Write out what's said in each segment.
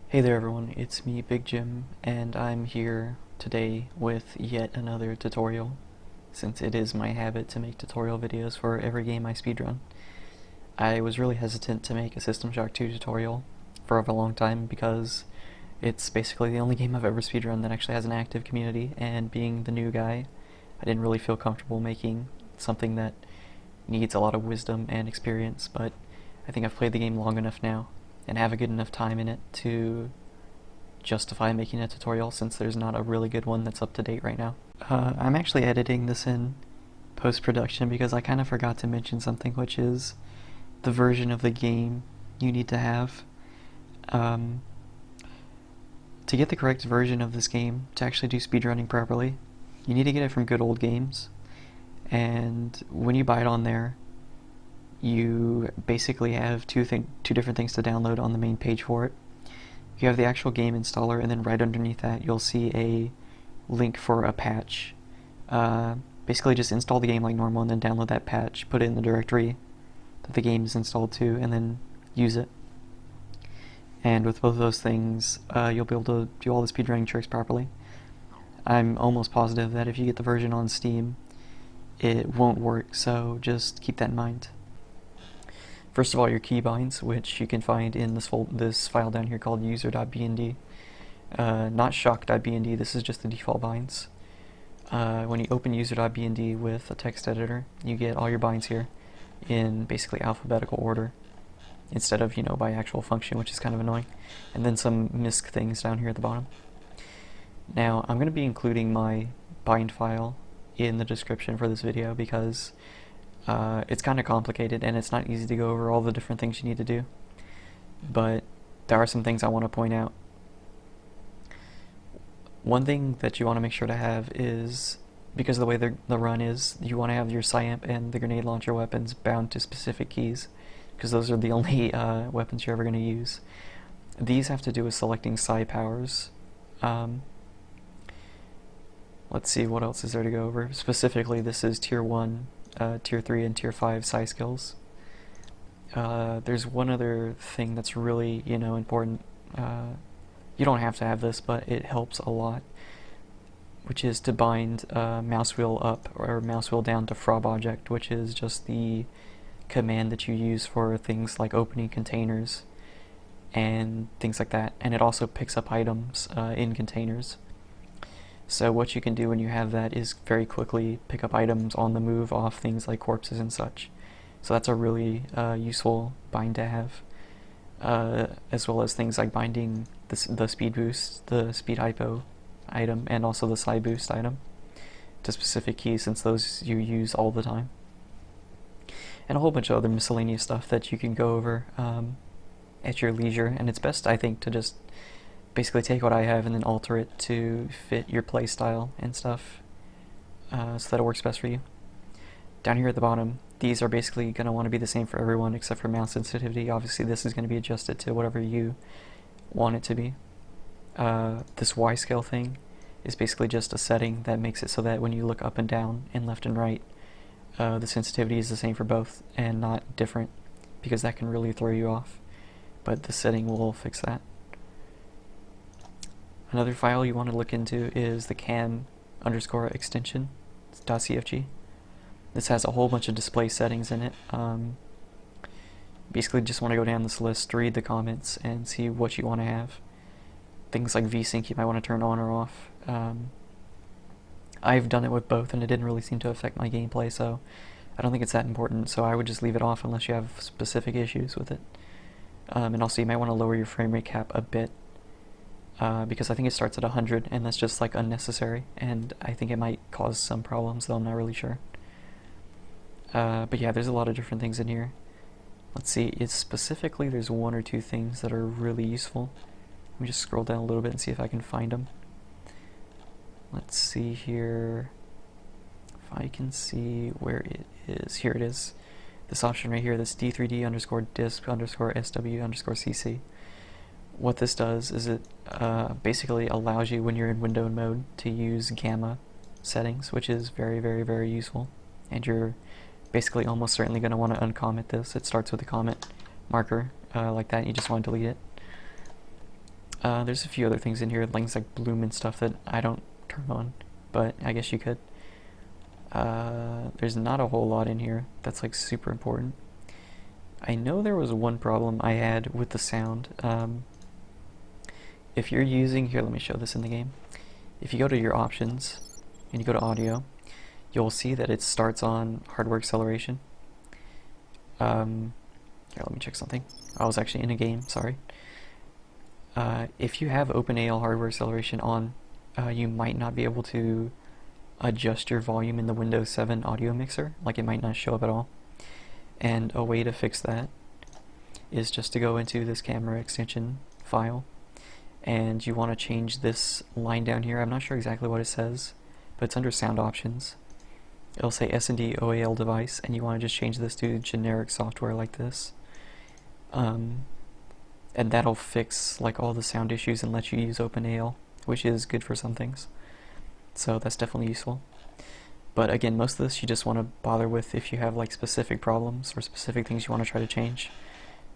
Hey there everyone, it's me, Big Jim, and I'm here today with yet another tutorial, since it is my habit to make tutorial videos for every game I speedrun. I was really hesitant to make a System Shock 2 tutorial for a long time because it's basically the only game I've ever speedrun that actually has an active community, and being the new guy, I didn't really feel comfortable making something that needs a lot of wisdom and experience, but I think I've played the game long enough now and have a good enough time in it to justify making a tutorial, since there's not a really good one that's up to date right now. I'm actually editing this in post-production because I kind of forgot to mention something, which is the version of the game you need to have. To get the correct version of this game, to actually do speedrunning properly, you need to get it from Good Old Games, and when you buy it on there, you basically have two different things to download on the main page for it. You have the actual game installer, and then right underneath that you'll see a link for a patch. Basically just install the game like normal and then download that patch, put it in the directory that the game is installed to, and then use it. And with both of those things, you'll be able to do all the speedrunning tricks properly. I'm almost positive that if you get the version on Steam, it won't work, so just keep that in mind. First of all, your keybinds, which you can find in this file down here called user.bnd. Not shock.bnd, this is just the default binds. When you open user.bnd with a text editor, you get all your binds here in basically alphabetical order, instead of, by actual function, which is kind of annoying. And then some misc things down here at the bottom. Now, I'm going to be including my bind file in the description for this video because it's kind of complicated and it's not easy to go over all the different things you need to do. But there are some things I want to point out. One thing that you want to make sure to have is, because of the way the run is, you want to have your SciAmp and the grenade launcher weapons bound to specific keys, because those are the only weapons you're ever going to use. These have to do with selecting Sci powers. Let's see, what else is there to go over? Specifically, this is Tier 1, Tier 3, and Tier 5 Sci skills. There's one other thing that's really, important. You don't have to have this, but it helps a lot, which is to bind mouse wheel up or mouse wheel down to frob object, which is just the command that you use for things like opening containers and things like that. And it also picks up items in containers. So what you can do when you have that is very quickly pick up items on the move off things like corpses and such. So that's a really useful bind to have, as well as things like binding the speed boost, the speed hypo item, and also the sci boost item to specific keys, since those you use all the time. And a whole bunch of other miscellaneous stuff that you can go over at your leisure, and it's best, I think, to just basically take what I have and then alter it to fit your play style and stuff, so that it works best for you. Down here at the bottom, these are basically going to want to be the same for everyone except for mouse sensitivity. Obviously this is going to be adjusted to whatever you want it to be. This Y scale thing is basically just a setting that makes it so that when you look up and down and left and right, the sensitivity is the same for both and not different, because that can really throw you off. But the setting will fix that. Another file you want to look into is the cam_extension, .cfg. This has a whole bunch of display settings in it. Basically just want to go down this list, read the comments, and see what you want to have. Things like VSync you might want to turn on or off. I've done it with both and it didn't really seem to affect my gameplay, so I don't think it's that important, so I would just leave it off unless you have specific issues with it. And also you might want to lower your frame rate cap a bit, because I think it starts at 100 and that's just like unnecessary, and I think it might cause some problems, though I'm not really sure. But yeah, there's a lot of different things in here. Let's see, specifically there's one or two things that are really useful. Let me just scroll down a little bit and see if I can find them. Let's see here if I can see where it is. Here it is. This option right here, this D3D_disp_SW_CC. What this does is it basically allows you, when you're in windowed mode, to use gamma settings, which is very, very, very useful. And you're basically almost certainly going to want to uncomment this. It starts with a comment marker like that, and you just want to delete it. There's a few other things in here, things like bloom and stuff that I don't turn on, but I guess you could. There's not a whole lot in here that's like super important. I know there was one problem I had with the sound. If you're using, here, let me show this in the game. If you go to your options and you go to audio, you'll see that it starts on hardware acceleration. Here, let me check something. I was actually in a game, sorry. If you have OpenAL hardware acceleration on, you might not be able to adjust your volume in the Windows 7 audio mixer, like it might not show up at all. And a way to fix that is just to go into this camera extension file, and you want to change this line down here. I'm not sure exactly what it says, but it's under sound options. It'll say S&D OAL device, and you want to just change this to generic software like this. And that'll fix like all the sound issues and let you use OpenAL, which is good for some things. So that's definitely useful. But again, most of this you just want to bother with if you have like specific problems or specific things you want to try to change.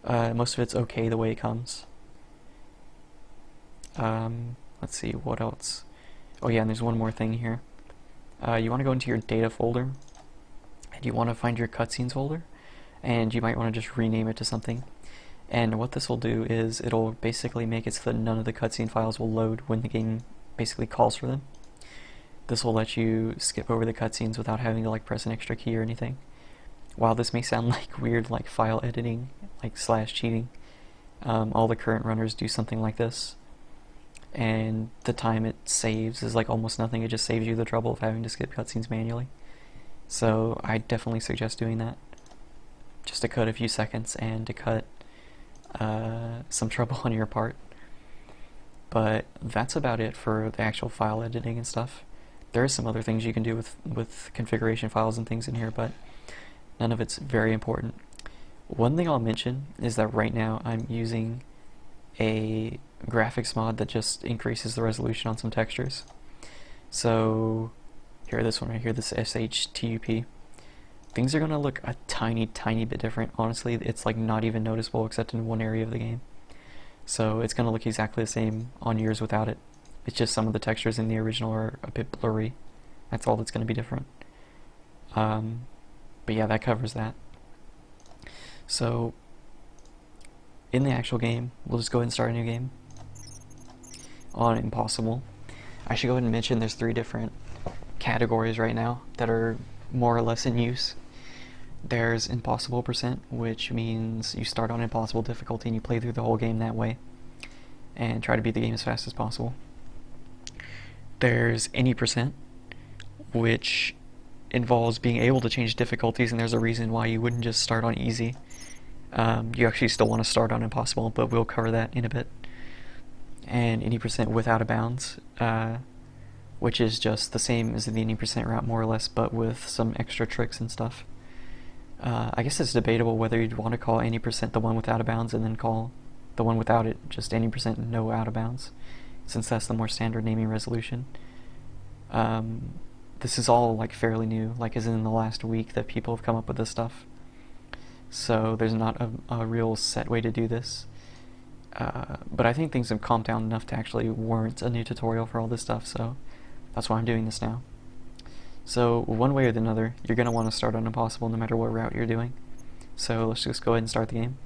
Most of it's okay the way it comes. Let's see, what else? Oh yeah, and there's one more thing here. You want to go into your data folder, and you want to find your cutscenes folder, and you might want to just rename it to something. And what this will do is it'll basically make it so that none of the cutscene files will load when the game basically calls for them. This will let you skip over the cutscenes without having to like press an extra key or anything. While this may sound like weird, like file editing, like / cheating, all the current runners do something like this. And the time it saves is like almost nothing. It just saves you the trouble of having to skip cutscenes manually. So I definitely suggest doing that. Just to cut a few seconds and to cut some trouble on your part. But that's about it for the actual file editing and stuff. There are some other things you can do with configuration files and things in here, but none of it's very important. One thing I'll mention is that right now I'm using a graphics mod that just increases the resolution on some textures. So here, this one right here, this SHTUP, things are going to look a tiny bit different. Honestly, it's like not even noticeable except in one area of the game. So it's going to look exactly the same on yours without it. It's just some of the textures in the original are a bit blurry. That's all that's going to be different. But yeah, that covers that. So in the actual game, we'll just go ahead and start a new game on Impossible. I should go ahead and mention there's 3 different categories right now that are more or less in use. There's Impossible %, which means you start on Impossible difficulty and you play through the whole game that way and try to beat the game as fast as possible. There's Any %, which involves being able to change difficulties, and there's a reason why you wouldn't just start on easy. You actually still want to start on Impossible, but we'll cover that in a bit. And Any % with Out of Bounds, which is just the same as the Any % route more or less, but with some extra tricks and stuff. I guess it's debatable whether you'd want to call Any % the one with Out of Bounds and then call the one without it just Any % no Out of Bounds, since that's the more standard naming resolution. This is all like fairly new, like as in the last week that people have come up with this stuff. So there's not a real set way to do this. But I think things have calmed down enough to actually warrant a new tutorial for all this stuff, so that's why I'm doing this now. So one way or another, you're going to want to start on Impossible no matter what route you're doing. So let's just go ahead and start the game.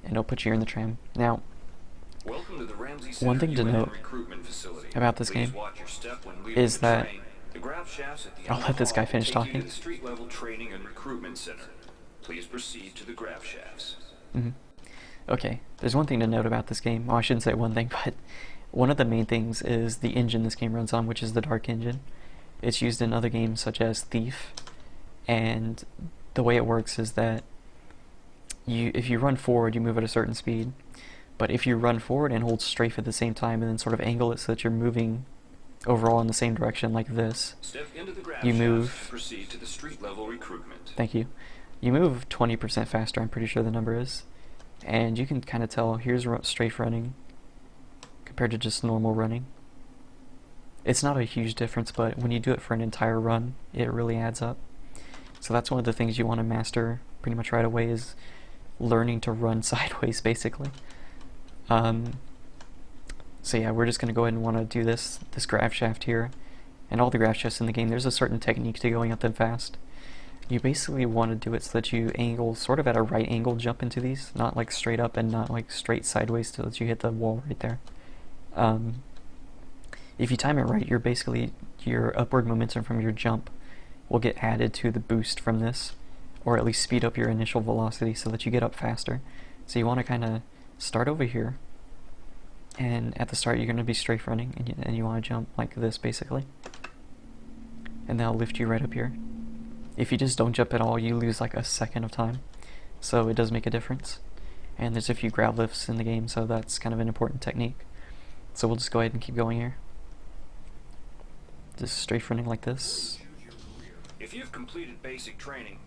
And it'll put you in the tram. Now, one thing to note about this game is that I'll let this guy finish talking. Please proceed to the grav shafts. Okay, there's one thing to note about this game. Well, I shouldn't say one thing, but one of the main things is the engine this game runs on, which is the Dark engine. It's used in other games such as Thief, and the way it works is that if you run forward, you move at a certain speed, but if you run forward and hold strafe at the same time and then sort of angle it so that you're moving overall in the same direction like this, you move... Proceed to the street level recruitment. Thank you. You move 20% faster, I'm pretty sure the number is. And you can kind of tell, here's strafe running compared to just normal running. It's not a huge difference, but when you do it for an entire run, it really adds up. So that's one of the things you want to master pretty much right away, is learning to run sideways, basically. So yeah, we're just going to go ahead and want to do this graph shaft here. And all the graph shafts in the game, there's a certain technique to going up them fast. You basically want to do it so that you angle sort of at a right angle jump into these, not like straight up and not like straight sideways so that you hit the wall right there. If you time it right, you're basically, your upward momentum from your jump will get added to the boost from this, or at least speed up your initial velocity so that you get up faster. So you want to kind of start over here, and at the start you're going to be strafe running, and you want to jump like this basically, and that'll lift you right up here. If you just don't jump at all, you lose like a second of time, so it does make a difference. And there's a few grab lifts in the game, so that's kind of an important technique. So we'll just go ahead and keep going here. Just strafe running like this. If you've completed basic training,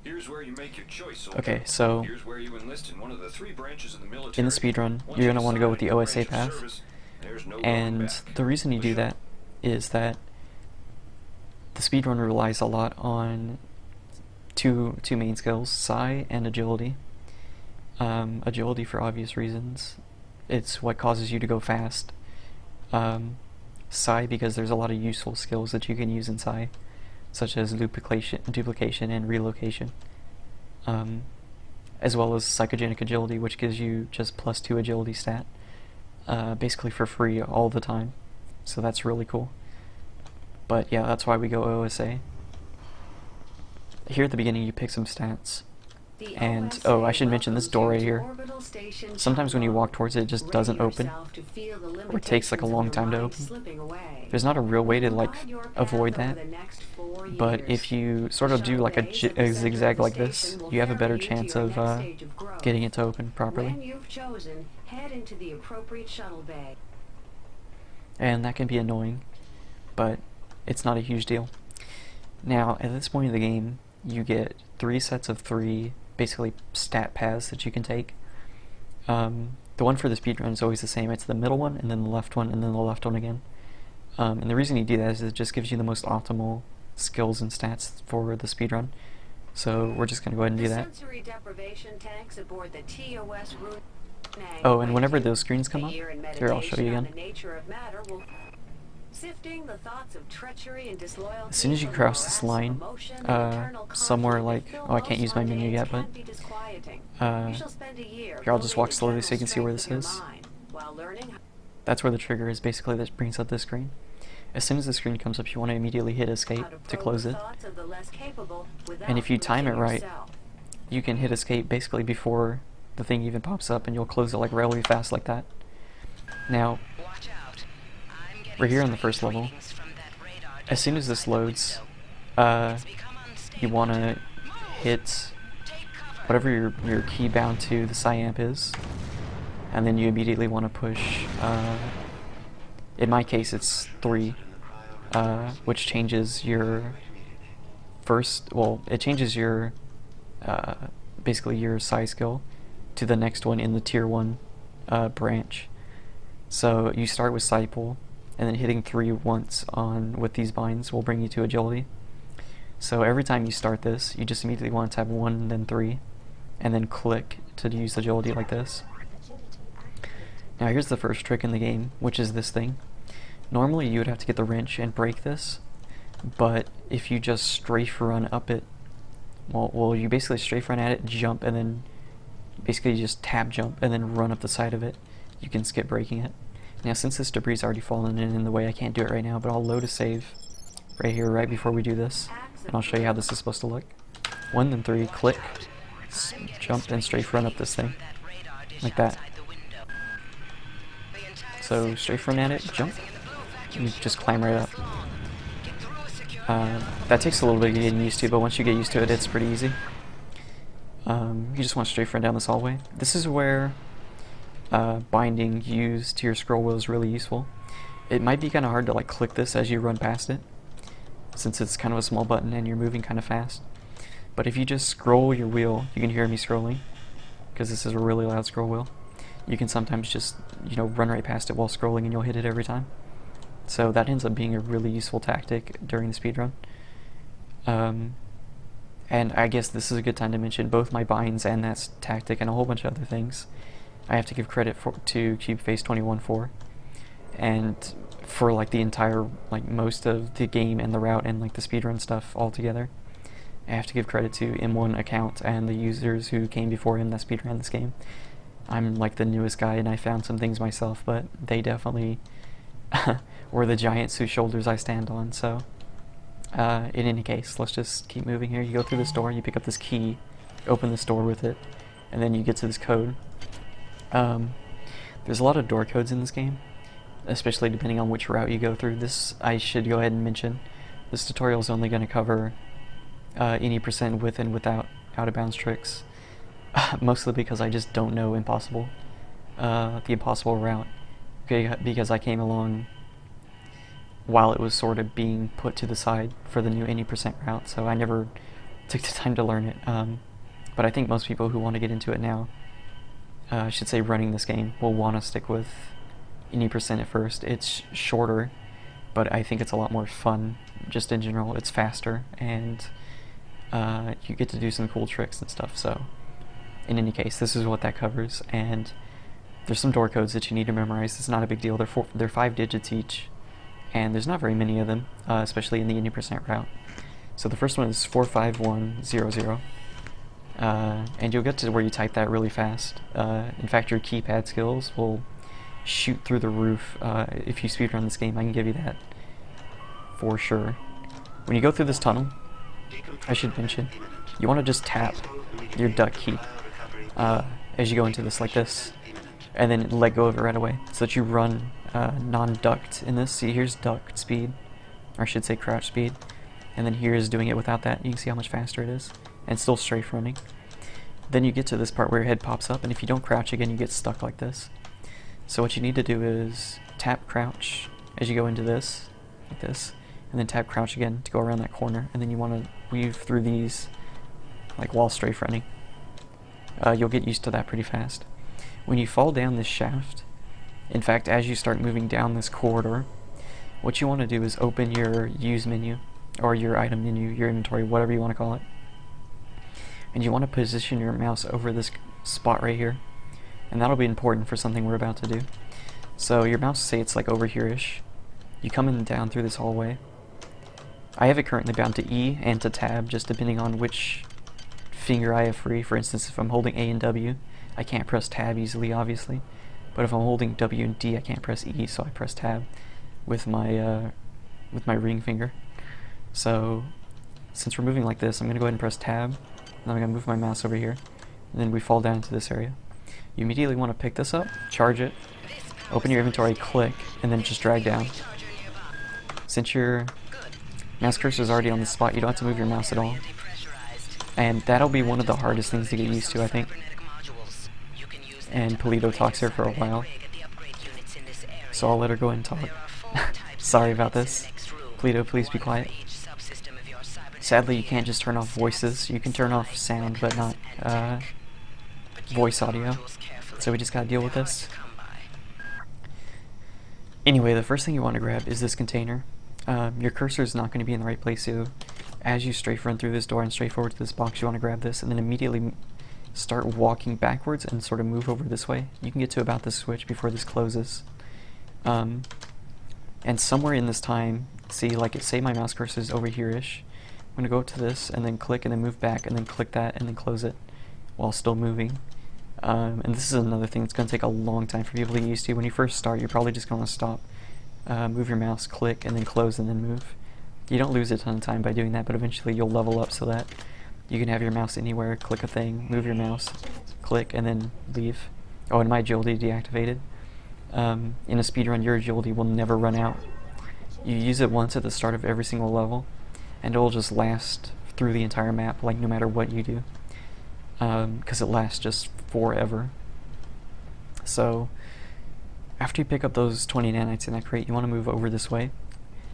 here's where you make your choice, soldier. Okay, so here's where you enlist in one of the 3 branches of the military. in the speedrun, Once you're you going to want to go with the decide your OSA branch of path. service, there's no going And back. the reason you do that is that the speedrun relies a lot on two main skills, Psi and agility. Agility for obvious reasons. It's what causes you to go fast. Psi because there's a lot of useful skills that you can use in Psi, such as duplication and relocation. As well as psychogenic agility, which gives you just +2 agility stat, basically for free all the time. So that's really cool. But yeah, that's why we go OSA. Here at the beginning you pick some stats. And, oh, I should mention this door right here. Sometimes when you walk towards it, it just doesn't open, or it takes like a long time to open. There's not a real way to like avoid that, but if you sort of do like a zigzag like this, you have a better chance of getting it to open properly. And that can be annoying, but it's not a huge deal. Now, at this point in the game, you get 3 sets of 3 basically stat paths that you can take. The one for the speedrun is always the same. It's the middle one, and then the left one, and then the left one again. And the reason you do that is it just gives you the most optimal skills and stats for the speedrun. So we're just going to go ahead and do that. Oh, and whenever those screens come up, here I'll show you again. As soon as you cross this line, somewhere like, oh, I can't use my menu yet, but here I'll just walk slowly so you can see where this is. That's where the trigger is. Basically, this brings up this screen. As soon as the screen comes up, you want to immediately hit escape to close it. And if you time it right, you can hit escape basically before the thing even pops up, and you'll close it like really fast like that. Now, we're here on the first level. As soon as this loads, you want to hit whatever your key bound to the Psi amp is, and then you immediately want to push, in my case it's 3, which changes your it changes your, basically your Psi skill to the next one in the tier 1 branch. So you start with Psi pull, and then hitting 3 once with these binds will bring you to agility. So every time you start this, you just immediately want to tap 1, then 3, and then click to use agility like this. Now here's the first trick in the game, which is this thing. Normally you would have to get the wrench and break this, but if you just strafe run up it, well you basically strafe run at it, jump, and then basically just tab jump and then run up the side of it, you can skip breaking it. Now since this debris is already fallen in the way, I can't do it right now, but I'll load a save right here right before we do this, and I'll show you how this is supposed to look. 1, then 3, click, jump, and strafe run up this thing, like that. So strafe run at it, jump, and you just climb right up. That takes a little bit of getting used to, but once you get used to it, it's pretty easy. You just want to strafe run down this hallway. This is where binding used to your scroll wheel is really useful. It might be kind of hard to like click this as you run past it, since it's kind of a small button and you're moving kind of fast. But if you just scroll your wheel, you can hear me scrolling, because this is a really loud scroll wheel. You can sometimes just, run right past it while scrolling and you'll hit it every time. So that ends up being a really useful tactic during the speedrun. And I guess this is a good time to mention both my binds and that tactic and a whole bunch of other things I have to give credit to CubeFace21 for. and for like the entire, like most of the game and the route and like the speedrun stuff all together, I have to give credit to M1 account and the users who came before him that speedran this game. I'm like the newest guy and I found some things myself, but they definitely were the giants whose shoulders I stand on. So in any case, let's just keep moving here. You go through this door, you pick up this key, open this door with it, and then you get to this code. There's a lot of door codes in this game, especially depending on which route you go through. This, I should go ahead and mention, this tutorial is only going to cover any percent with and without out-of-bounds tricks, mostly because I just don't know the impossible route, because I came along while it was sort of being put to the side for the new 80% route, so I never took the time to learn it. But I think most people who want to get into it now, I should say running this game, will want to stick with 80% at first. It's shorter, but I think it's a lot more fun, just in general. It's faster, and you get to do some cool tricks and stuff, so in any case, this is what that covers, and there's some door codes that you need to memorize. It's not a big deal. They're 5 digits each, and there's not very many of them, especially in the 80% route. So the first one is 45100, and you'll get to where you type that really fast. In fact, your keypad skills will shoot through the roof if you speedrun this game. I can give you that for sure. When you go through this tunnel, I should mention, you want to just tap your duck key as you go into this like this, and then let go of it right away, so that you run non-ducked in this. See, here's ducked speed, or I should say crouch speed, and then here is doing it without that. You can see how much faster it is, and still strafe running. Then you get to this part where your head pops up, and if you don't crouch again, you get stuck like this. So what you need to do is tap crouch as you go into this, like this, and then tap crouch again to go around that corner, and then you want to weave through these like while strafe running. You'll get used to that pretty fast. When you fall down this shaft, in fact, as you start moving down this corridor, what you want to do is open your use menu, or your item menu, your inventory, whatever you want to call it, and you want to position your mouse over this spot right here, and that'll be important for something we're about to do. So your mouse, say it's like over here-ish, you come in down through this hallway. I have it currently bound to E and to tab, just depending on which finger I have free. For instance, if I'm holding A and W, I can't press tab easily, obviously, but if I'm holding W and D, I can't press E, so I press tab with my ring finger. So since we're moving like this, I'm going to go ahead and press tab, and then I'm going to move my mouse over here, and then we fall down into this area. You immediately want to pick this up, charge it, open your inventory, click, and then just drag down. Since your mouse cursor is already on the spot, you don't have to move your mouse at all. And that'll be one of the hardest things to get used to, I think. And Polito talks here for a while, so I'll let her go ahead and talk. Sorry about this. Polito, please be quiet. Sadly, you can't just turn off voices. You can turn off sound, but not voice audio. So we just gotta deal with this. Anyway, the first thing you want to grab is this container. Your cursor is not going to be in the right place, so as you strafe run through this door and strafe forward to this box, you want to grab this, and then immediately start walking backwards and sort of move over this way. You can get to about this switch before this closes. And somewhere in this time, see, like, say my mouse cursor is over here-ish. I'm going to go to this, and then click, and then move back, and then click that, and then close it while still moving. And this is another thing that's going to take a long time for people to get used to. When you first start, you're probably just going to stop, move your mouse, click, and then close, and then move. You don't lose a ton of time by doing that, but eventually you'll level up so that you can have your mouse anywhere, click a thing, move your mouse, click, and then leave. Oh, and my agility deactivated. In a speedrun, your agility will never run out. You use it once at the start of every single level, and it'll just last through the entire map, like no matter what you do. Because it lasts just forever. So, after you pick up those 20 nanites in that crate, you want to move over this way,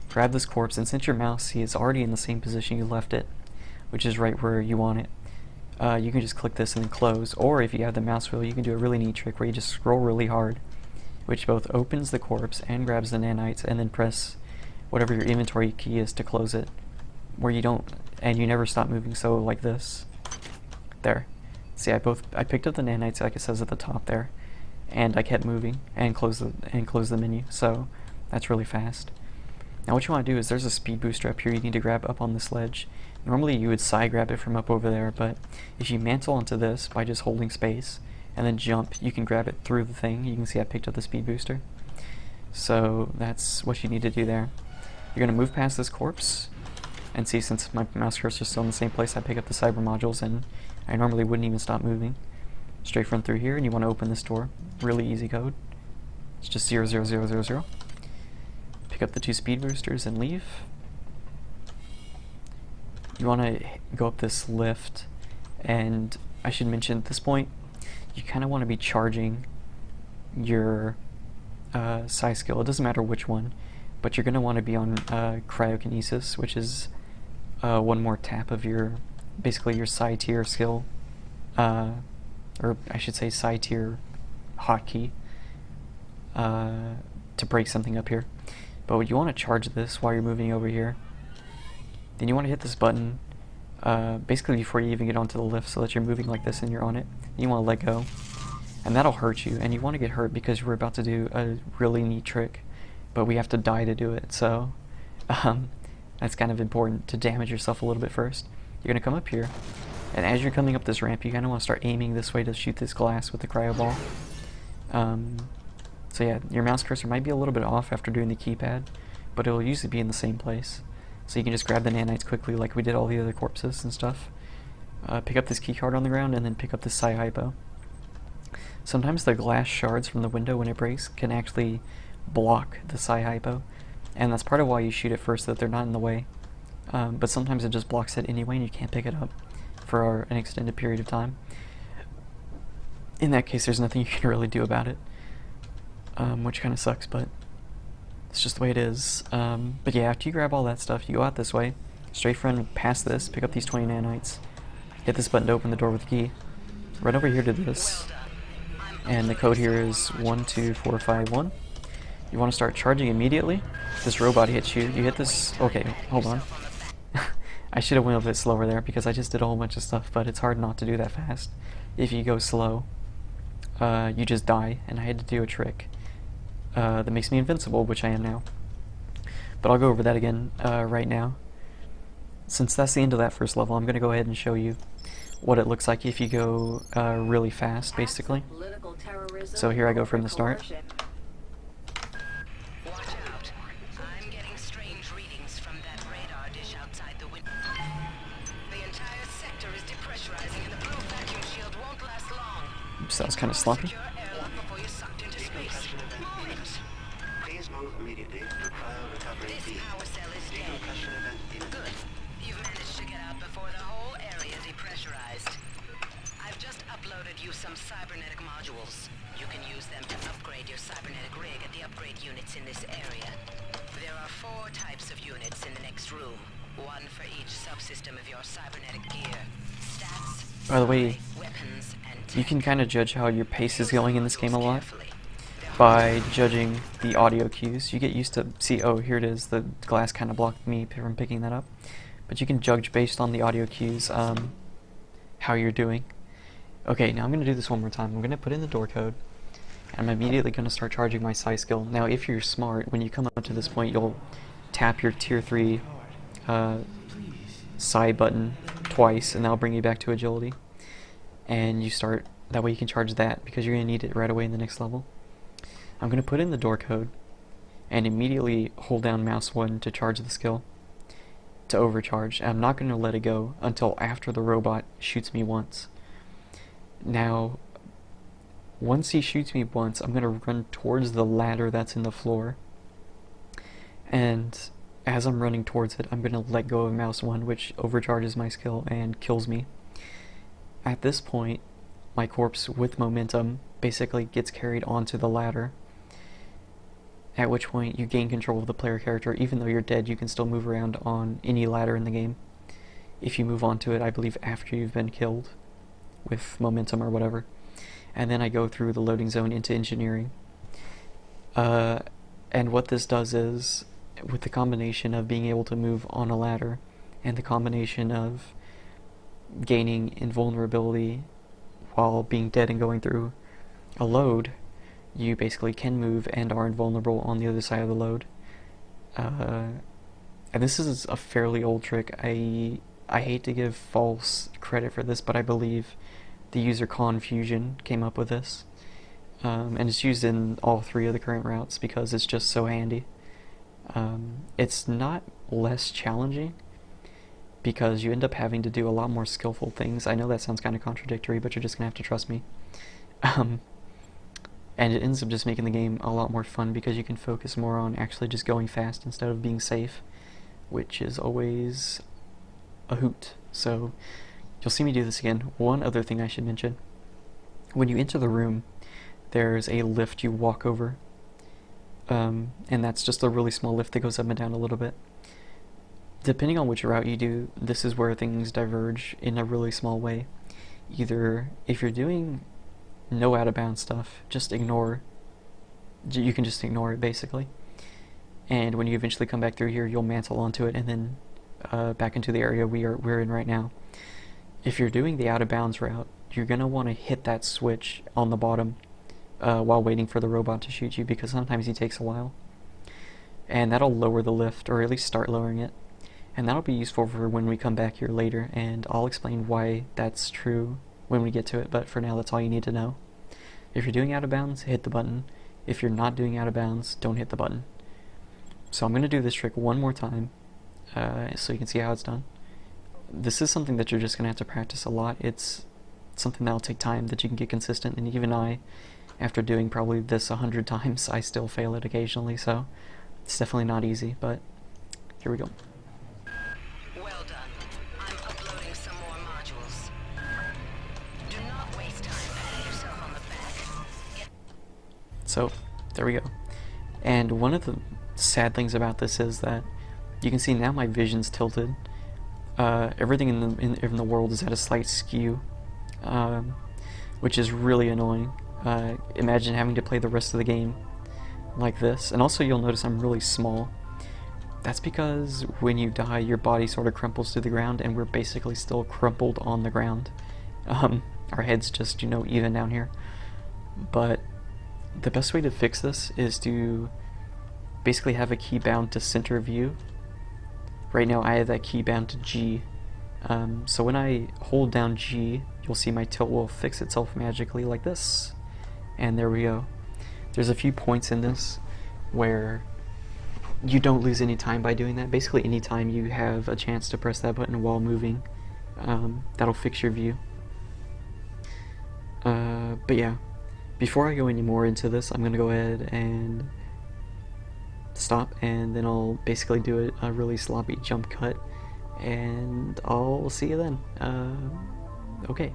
grab this corpse, and since your mouse, see, is already in the same position you left it, which is right where you want it, you can just click this and then close, or if you have the mouse wheel, you can do a really neat trick where you just scroll really hard, which both opens the corpse and grabs the nanites, and then press whatever your inventory key is to close it, where you don't, and you never stop moving, so like this. There. See, I picked up the nanites like it says at the top there, and I kept moving and closed the menu. So that's really fast. Now what you want to do is there's a speed booster up here you need to grab up on this ledge. Normally you would side grab it from up over there, but if you mantle onto this by just holding space and then jump, you can grab it through the thing. You can see I picked up the speed booster. So that's what you need to do there. You're going to move past this corpse and see, since my mouse cursor is still in the same place, I pick up the cyber modules and I normally wouldn't even stop moving. Straight run through here, and you want to open this door. Really easy code. It's just 0, 0, 0, 0, 0. Pick up the 2 speed boosters and leave. You want to go up this lift, and I should mention at this point, you kind of want to be charging your psi skill. It doesn't matter which one, but you're going to want to be on cryokinesis, which is one more tap of your, basically your psi tier skill, or I should say psi tier hotkey, to break something up here. But you want to charge this while you're moving over here. Then you want to hit this button basically before you even get onto the lift, so that you're moving like this and you're on it. You want to let go, and that'll hurt you, and you want to get hurt because we're about to do a really neat trick, but we have to die to do it, so that's kind of important to damage yourself a little bit first. You're going to come up here, and as you're coming up this ramp, you kind of want to start aiming this way to shoot this glass with the cryo ball. So yeah, your mouse cursor might be a little bit off after doing the keypad, but it'll usually be in the same place. So you can just grab the nanites quickly like we did all the other corpses and stuff. Pick up this key card on the ground, and then pick up this psi hypo. Sometimes the glass shards from the window, when it breaks, can actually block the psi hypo, and that's part of why you shoot it first, so that they're not in the way. But sometimes it just blocks it anyway and you can't pick it up for an extended period of time. In that case, there's nothing you can really do about it, which kind of sucks, but it's just the way it is. But yeah, after you grab all that stuff, you go out this way, straight front past this, pick up these 20 nanites, hit this button to open the door with the key, run over here to this, and the code here is 12451. You want to start charging immediately. This robot hits you. You hit this. Okay, hold on. I should have went a bit slower there because I just did a whole bunch of stuff, but it's hard not to do that fast. If you go slow, you just die, and I had to do a trick that makes me invincible, which I am now. But I'll go over that again right now. Since that's the end of that first level, I'm going to go ahead and show you what it looks like if you go really fast, basically. So here I go from the start. Watch out. I'm getting strange readings from that radar dish outside the window. The entire sector is depressurizing and the blue vacuum shield won't last long. Oops, that was kind of sloppy. Secure airlock before you're sucked into space. Move it. Please move immediately to cryo recovery This B. power cell is dead. Decompression event imminent. Good. You've managed to get out before the whole area depressurized. I've just uploaded you some cybernetic modules. You can use them to upgrade your cybernetic rig at the upgrade units in this area. There are 4 types of units in the next room. One for each subsystem of your cybernetic gear. Stats, By the way, weapons, and you can kind of judge how your pace is going in this game a lot carefully. by judging the audio cues. You get used to see, oh, here it is, the glass kind of blocked me from picking that up. But you can judge based on the audio cues how you're doing. Okay, now I'm going to do this one more time. I'm going to put in the door code, and I'm immediately going to start charging my psi skill. Now, if you're smart, when you come up to this point, you'll tap your tier 3 psi button twice, and that'll bring you back to agility. And you start, that way you can charge that, because you're going to need it right away in the next level. I'm going to put in the door code, and immediately hold down mouse 1 to charge the skill, to overcharge. I'm not going to let it go until after the robot shoots me once. Now, once he shoots me once, I'm going to run towards the ladder that's in the floor, and as I'm running towards it, I'm going to let go of mouse 1, which overcharges my skill and kills me. At this point, my corpse with momentum basically gets carried onto the ladder, at which point you gain control of the player character. Even though you're dead, you can still move around on any ladder in the game. If you move onto it, I believe after you've been killed with momentum or whatever. And then I go through the loading zone into engineering. And what this does is, with the combination of being able to move on a ladder and the combination of gaining invulnerability while being dead and going through a load, you basically can move and are invulnerable on the other side of the load. And this is a fairly old trick. I hate to give false credit for this, but I believe the user Confusion came up with this. And it's used in all 3 of the current routes because it's just so handy. It's not less challenging because you end up having to do a lot more skillful things. I know that sounds kind of contradictory, but you're just gonna have to trust me. And it ends up just making the game a lot more fun because you can focus more on actually just going fast instead of being safe, which is always a hoot. So you'll see me do this again. One other thing I should mention: when you enter the room, there's a lift you walk over, and that's just a really small lift that goes up and down a little bit. Depending on which route you do, this is where things diverge in a really small way. Either if you're doing no out-of-bounds stuff, just ignore. You can just ignore it basically. And when you eventually come back through here, you'll mantle onto it and then back into the area we're in right now. If you're doing the out-of-bounds route, you're gonna want to hit that switch on the bottom while waiting for the robot to shoot you, because sometimes he takes a while. And that'll lower the lift, or at least start lowering it. And that'll be useful for when we come back here later, and I'll explain why that's true when we get to it, but for now that's all you need to know. If you're doing out of bounds, hit the button. If you're not doing out of bounds, don't hit the button. So I'm going to do this trick one more time so you can see how it's done. This is something that you're just going to have to practice a lot. It's something that'll take time, that you can get consistent, and even I, after doing probably this 100 times, I still fail it occasionally, so it's definitely not easy, but here we go. Well done. I'm uploading some more modules. Do not waste time patting yourself on the back. So, there we go. And one of the sad things about this is that you can see now my vision's tilted. Everything in the world is at a slight skew, which is really annoying. Imagine having to play the rest of the game like this. And also you'll notice I'm really small. That's because when you die, your body sort of crumples to the ground, and we're basically still crumpled on the ground. Our heads just, even down here. But the best way to fix this is to basically have a key bound to center view. Right now I have that key bound to G. So when I hold down G, you'll see my tilt will fix itself magically like this. And there we go. There's a few points in this where you don't lose any time by doing that. Basically any time you have a chance to press that button while moving, that'll fix your view. But yeah, before I go any more into this, I'm gonna go ahead and stop, and then I'll basically do a really sloppy jump cut, and I'll see you then. Okay.